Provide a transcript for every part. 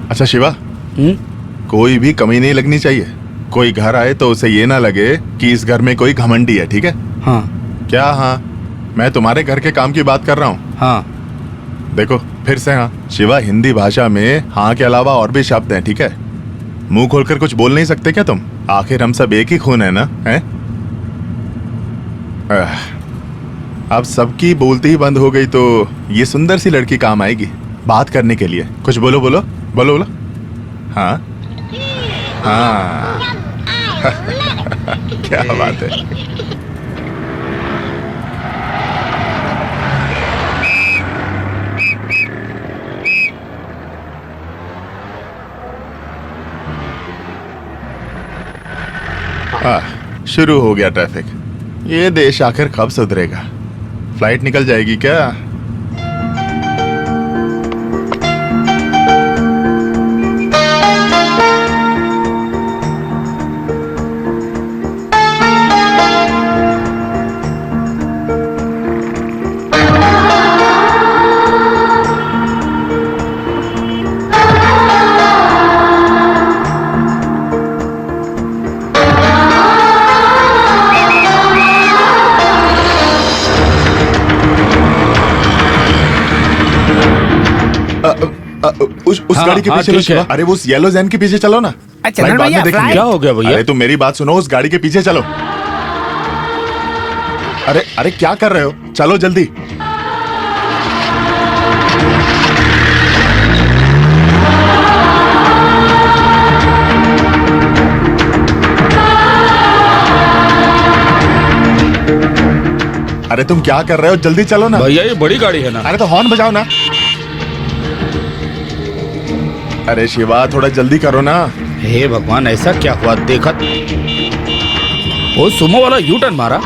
अच्छा शिवा, कोई भी कमी नहीं लगनी चाहिए। कोई घर आए तो उसे ये ना लगे कि इस घर में कोई घमंडी है, ठीक है? हाँ। क्या हाँ? मैं तुम्हारे घर के काम की बात कर रहा हूँ। हाँ। देखो फिर से हाँ। शिवा, हिंदी भाषा में हाँ के अलावा और भी शब्द हैं, ठीक है? मुंह खोलकर कुछ बोल नहीं सकते क्या तुम? आखिर हम सब एक ही खून है ना, हैं? अब सबकी बोलती ही बंद हो गई तो ये सुंदर सी लड़की काम आएगी बात करने के लिए। कुछ बोलो बोलो बोलो बोलो। हाँ हाँ क्या बात है। शुरू हो गया ट्रैफिक। ये देश आखिर कब सुधरेगा? फ्लाइट निकल जाएगी क्या? उस गाड़ी के पीछे चलो। अरे वो येलो ज़ैन के पीछे चलो ना। अच्छा भैया, क्या हो गया भैया? अरे तुम मेरी बात सुनो, उस गाड़ी के पीछे चलो। अरे अरे क्या कर रहे हो? चलो जल्दी। अरे तुम क्या कर रहे हो? जल्दी चलो ना भैया, ये बड़ी गाड़ी है ना। अरे तो हॉर्न बजाओ ना। अरे शिवा, थोड़ा जल्दी करो ना। हे भगवान, ऐसा क्या हुआ? देखा वो सुमो वाला यू टर्न मारा।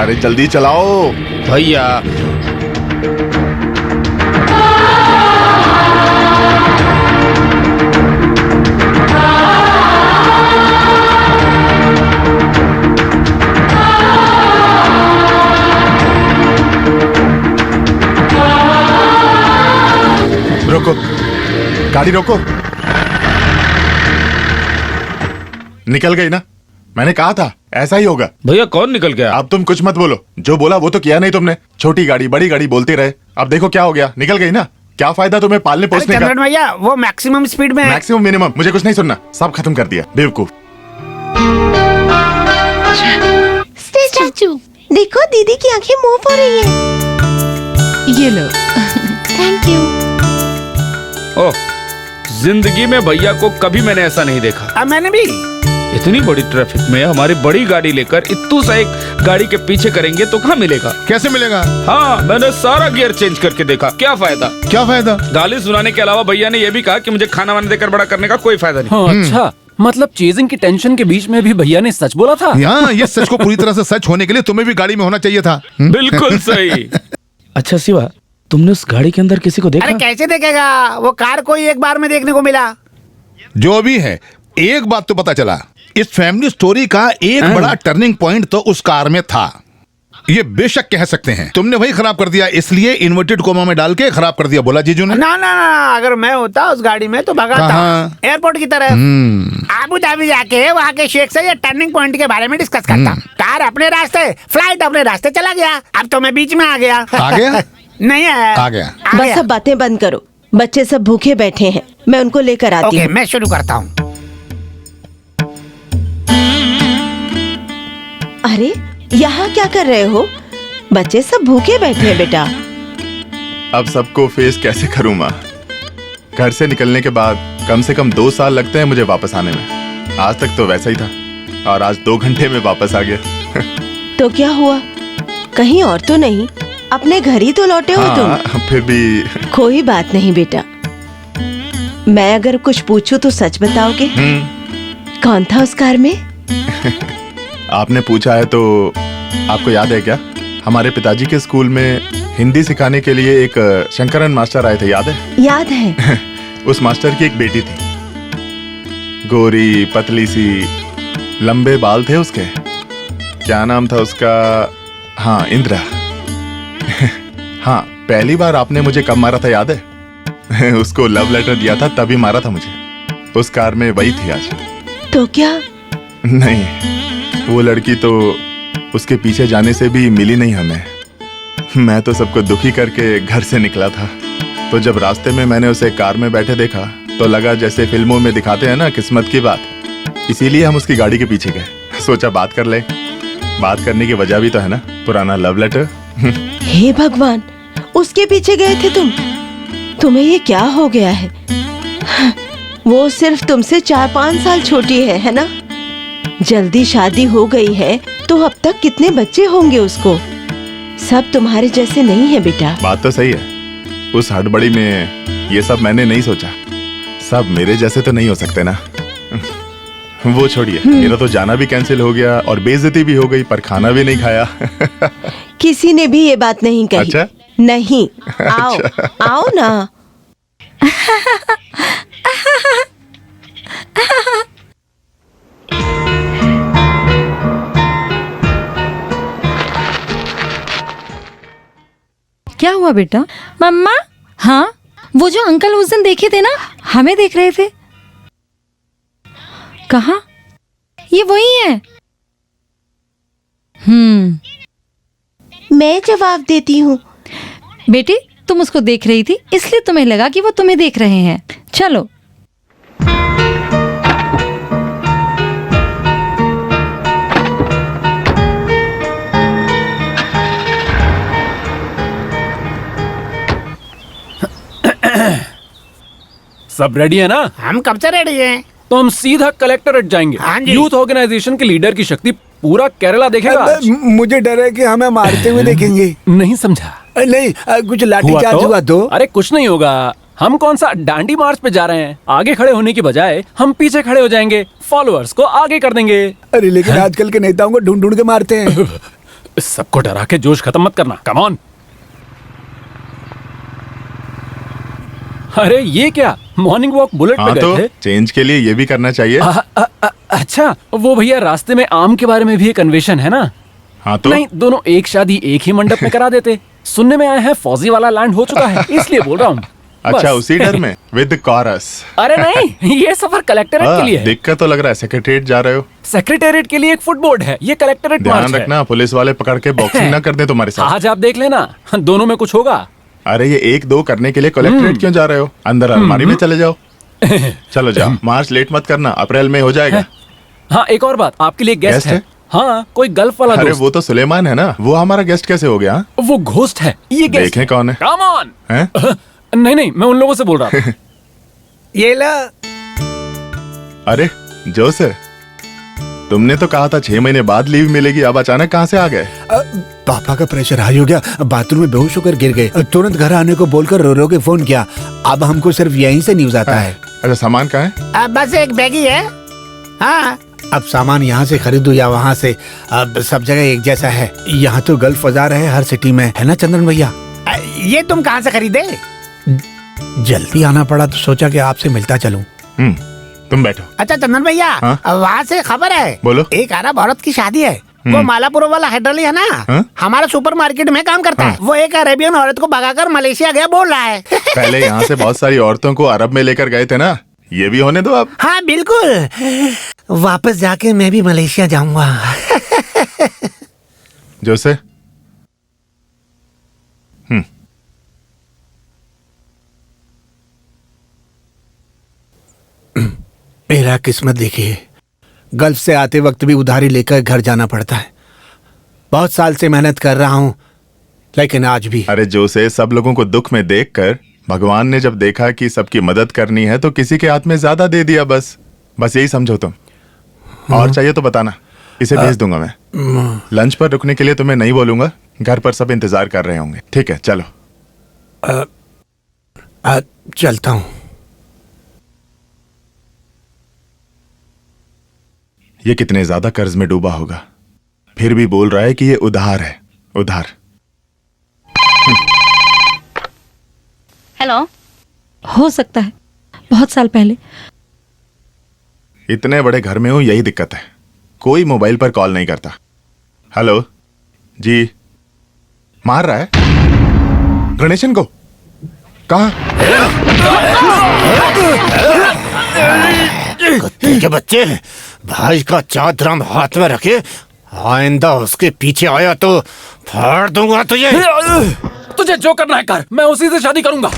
अरे जल्दी चलाओ भैया। रोको, गाड़ी रोको। निकल गई ना? मैंने कहा था ऐसा ही होगा। भैया कौन निकल गया? अब तुम कुछ मत बोलो। जो बोला वो तो किया नहीं तुमने। छोटी गाड़ी बड़ी गाड़ी बोलते रहे। अब देखो क्या हो गया, निकल गई ना। क्या फायदा तुम्हें पालने पोसने का? भैया वो मैक्सिमम स्पीड में। मैक्सिमम मिनिमम मुझे कुछ नहीं सुनना। सब खत्म कर दिया, बेवकूफ। चाचू देखो, दीदी की आंखें मूव हो रही हैं। ये लो। Thank you. ओह, जिंदगी में भैया को कभी मैंने ऐसा नहीं देखा। मैंने भी। इतनी बड़ी ट्रैफिक में हमारी बड़ी गाड़ी लेकर इतू सा एक गाड़ी के पीछे करेंगे तो कहाँ मिलेगा? कैसे मिलेगा? हाँ, मैंने सारा गियर चेंज करके देखा। क्या फायदा? क्या फायदा? गाली सुनाने के अलावा भैया ने ये भी कहा कि मुझे खाना वाना देकर बड़ा करने का कोई फायदा नहीं। हाँ, अच्छा, मतलब चेजिंग की टेंशन के बीच में भी भैया ने सच बोला था। यहाँ ये सच को पूरी तरह से सच होने के लिए तुम्हें भी गाड़ी में होना चाहिए था। बिल्कुल सही। अच्छा शिवा, तुमने उस गाड़ी के अंदर किसी को देखा? अरे कैसे देखेगा? वो कार को ही एक बार में देखने को मिला। जो भी है, एक बात तो पता चला, इस फैमिली स्टोरी का एक बड़ा टर्निंग पॉइंट तो उस कार में था। ये बेशक कह सकते हैं। तुमने वही खराब कर दिया, इसलिए इन्वर्टेड कोमा में डाल के खराब कर दिया, बोला जीजू ने। ना ना ना, अगर मैं होता उस गाड़ी में तो भगाता एयरपोर्ट की तरफ। आबू धाबी जाके वहाँ के शेख से ये टर्निंग पॉइंट के बारे में डिस्कस करता। कार अपने रास्ते, फ्लाइट अपने रास्ते चला गया। अब तो मैं बीच में आ गया। आ गया? नहीं आया। आ गया। बस अब बातें बंद करो, बच्चे सब भूखे बैठे हैं। मैं उनको लेकर आती हूँ। मैं शुरू करता हूँ। अरे यहाँ क्या कर रहे हो? बच्चे सब भूखे बैठे हैं बेटा। अब सबको फेस कैसे करूं माँ? घर से निकलने के बाद कम से कम 2 साल लगते हैं मुझे वापस आने में। आज तक तो वैसा ही था और आज 2 घंटे में वापस आ गया। तो क्या हुआ? कहीं और तो नहीं? अपने घर ही तो लौटे हो तुम। फिर भी कोई बात नहीं बेटा। मैं अगर कुछ पूछूं तो सच बताओगे? कौन था उस कार में? आपने पूछा है तो आपको याद है क्या? हमारे पिताजी के स्कूल में हिंदी सिखाने के लिए एक शंकरन मास्टर आए थे, याद है? याद है। उस मास्टर की एक बेटी थी, गोरी पतली सी, लंबे बाल थे उसके। क्या नाम था उसका? हाँ, इंदिरा। हाँ, पहली बार आपने मुझे कब मारा था याद है? उसको लव लेटर दिया था तभी मारा था मुझे। उस कार में वही थी आज। तो क्या? नहीं, वो लड़की तो उसके पीछे जाने से भी मिली नहीं हमें। मैं तो सबको दुखी करके घर से निकला था, तो जब रास्ते में मैंने उसे कार में बैठे देखा तो लगा जैसे फिल्मों में दिखाते हैं ना, किस्मत की बात। इसीलिए हम उसकी गाड़ी के पीछे गए। सोचा बात कर ले। बात करने की वजह भी तो है ना, पुराना लव लेटर। हे भगवान, उसके पीछे गए थे तुम? तुम्हें ये क्या हो गया है? वो सिर्फ तुमसे 4-5 साल छोटी है ना? जल्दी शादी हो गई है तो अब तक कितने बच्चे होंगे उसको। सब तुम्हारे जैसे नहीं है बेटा। बात तो सही है, उस हड़बड़ी में ये सब मैंने नहीं सोचा। सब मेरे जैसे तो नहीं हो सकते ना। वो छोड़िए, मेरा तो जाना भी कैंसिल हो गया और बेइज्जती भी हो गई, पर खाना भी नहीं खाया। किसी ने भी ये बात नहीं कही। अच्छा? नहीं। आओ, आओ ना। क्या हुआ बेटा? मम्मा। हाँ, वो जो अंकल उस दिन देखे थे ना, हमें देख रहे थे। कहाँ? ये वही है। मैं जवाब देती हूँ। बेटी, तुम उसको देख रही थी इसलिए तुम्हें लगा कि वो तुम्हें देख रहे हैं। चलो। सब रेडी है ना? हम कब से रेडी हैं? तो हम सीधा कलेक्टरेट जाएंगे। हाँ जी। यूथ ऑर्गेनाइजेशन के लीडर की शक्ति पूरा केरला देखेगा आज। मुझे डर है कि हमें मारते हुए देखेंगे। नहीं समझा? नहीं, कुछ लाठीचार्ज हुआ तो? अरे कुछ नहीं होगा। हम कौन सा डांडी मार्च पे जा रहे हैं? आगे खड़े होने की बजाय हम पीछे खड़े हो जाएंगे, फॉलोअर्स को आगे कर देंगे। अरे लेकिन आजकल के नेताओं को ढूंढ ढूंढ के मारते हैं। सबको डरा के जोश खत्म मत करना। Come on. अरे ये क्या, मॉर्निंग वॉक बुलेट पे हाँ, गए तो थे? चेंज के लिए ये भी करना चाहिए। अच्छा, वो भैया रास्ते में आम के बारे में भी एक अन्वेषण है ना? हाँ तो नहीं, दोनों एक शादी एक ही मंडप में करा देते। सुनने में आया है फौजी वाला लैंड हो चुका है, इसलिए बोल रहा हूँ। अच्छा, बस। उसी डर में विद कॉरस। अरे नहीं, ये सफर कलेक्टरेट के लिए है। देख कर तो लग रहा है सेक्रेटरीट जा रहे हो। सेक्रेटेरिएट के लिए एक फुटबोर्ड है, ये कलेक्टरेट ध्यान मार्च है। रखना पुलिस वाले पकड़ के बॉक्सिंग ना कर दे तुम्हारे साथ। आज आप देख लेना, दोनों में कुछ होगा। अरे ये 1-2 करने के लिए कलेक्टरेट क्यों जा रहे हो? अंदर अलमारी में चले जाओ। चलो जाओ, मार्च लेट मत करना, अप्रैल में हो जाएगा। हाँ, एक और बात, आपके लिए गेस्ट गेस्ट है। है? हाँ, कोई गल्फ वाला अरे दोस्त। वो तो सुलेमान है ना, वो हमारा गेस्ट कैसे हो गया? वो घोस्ट है, ये गेस्ट। देखें कौन है। Come on. हैं? नहीं, मैं उन लोगों से बोल रहा था। ये ला। अरे जोसेफ, तुमने तो कहा था 6 महीने बाद लीव मिलेगी, अब अचानक कहाँ से आ गए? पापा का प्रेशर हाई हो गया, बाथरूम में बेहोश होकर गिर गए। तुरंत घर आने को बोलकर रो रो के फोन किया। अब हमको सिर्फ यहीं से न्यूज आता है। अच्छा, सामान कहाँ है? बस एक बैगी है। हाँ, अब सामान यहाँ से खरीदो या वहाँ से, अब सब जगह एक जैसा है। यहाँ तो गल्फ बाजार है हर सिटी में, है ना चंदन भैया? ये तुम कहाँ से खरीदे? जल्दी आना पड़ा तो सोचा कि आपसे मिलता चलूं। तुम बैठो। अच्छा चंदन भैया, हाँ? वहाँ से खबर है। बोलो। एक अरब औरत की शादी है। वो मालापुर वाला हैदरली है ना, हाँ? हमारा सुपरमार्केट में काम करता है। वो एक अरेबियन औरत को भगाकर मलेशिया गया बोल रहा है। पहले यहाँ से बहुत सारी औरतों को अरब में लेकर गए थे ना, ये भी होने दो अब। हाँ बिल्कुल, वापस जाके मैं भी मलेशिया जाऊंगा। जोसे मेरा किस्मत देखिए, गल्फ से आते वक्त भी उधारी लेकर घर जाना पड़ता है। बहुत साल से मेहनत कर रहा हूँ, लेकिन आज भी। अरे जोसे, सब लोगों को दुख में देखकर भगवान ने जब देखा कि सबकी मदद करनी है तो किसी के हाथ में ज्यादा दे दिया। बस यही समझो तुम। और चाहिए तो बताना, इसे भेज दूंगा मैं। लंच पर रुकने के लिए तुम्हें नहीं बोलूंगा, घर पर सब इंतजार कर रहे होंगे। ठीक है, चलो। चलता हूँ। ये कितने ज्यादा कर्ज में डूबा होगा, फिर भी बोल रहा है कि ये उधार है, उधार। हेलो। हो सकता है, बहुत साल पहले। इतने बड़े घर में हूं, यही दिक्कत है, कोई मोबाइल पर कॉल नहीं करता। हेलो जी, मार रहा है गणेशन को? कहाँ? कुत्ते के बच्चे, भाई का चादराम हाथ में रखे, आइंदा उसके पीछे आया तो फाड़ दूंगा तुझे। तुझे जो करना है कर, मैं उसी से शादी करूंगा।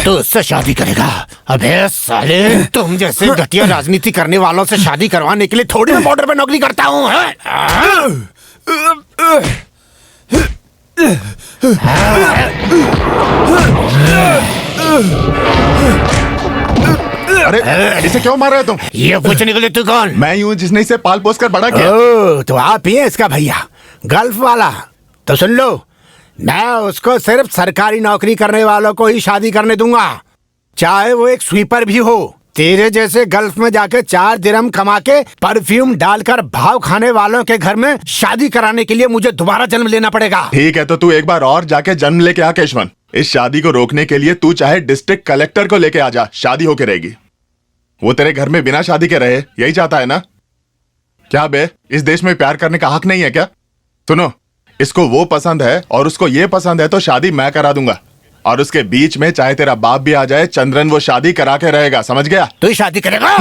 तो उससे शादी करेगा? अबे साले, तुम जैसे घटिया राजनीति करने वालों से शादी करवाने के लिए थोड़ी मैं बॉर्डर पे नौकरी करता हूँ। अरे इसे क्यों मार रहे हो तुम? ये पूछने के लिए तू कौन? मैं ही हूँ जिसने इसे पाल पोस कर बड़ा किया। ओ, तो आप ही हैं इसका भैया, गल्फ वाला। तो सुन लो, मैं उसको सिर्फ सरकारी नौकरी करने वालों को ही शादी करने दूंगा, चाहे वो एक स्वीपर भी हो। तेरे जैसे गल्फ में जाके 4 दिरहम कमा के परफ्यूम डालकर भाव खाने वालों के घर में शादी कराने के लिए मुझे दोबारा जन्म लेना पड़ेगा। ठीक है, तो तू एक बार और जाके जन्म लेके आ केशवन। इस शादी को रोकने के लिए तू चाहे डिस्ट्रिक्ट कलेक्टर को लेके आ जा, शादी होके रहेगी। वो तेरे घर में बिना शादी के रहे, यही चाहता है ना? क्या बे, इस देश में प्यार करने का हक नहीं है क्या? सुनो, इसको वो पसंद है और उसको ये पसंद है, तो शादी मैं करा दूंगा। और उसके बीच में चाहे तेरा बाप भी आ जाए, चंद्रन वो शादी करा के रहेगा, समझ गया? तू ही शादी करेगा?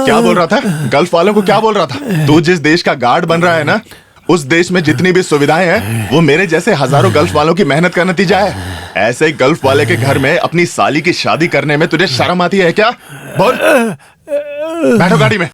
क्या बोल रहा था? गल्फ वालों को क्या बोल रहा था? तू जिस देश का गार्ड बन रहा है ना, उस देश में जितनी भी सुविधाएं हैं वो मेरे जैसे हजारों गल्फ वालों की मेहनत का नतीजा है। ऐसे ही गल्फ वाले के घर में अपनी साली की शादी करने में तुझे शर्म आती है क्या? बोल। बैठो गाड़ी में।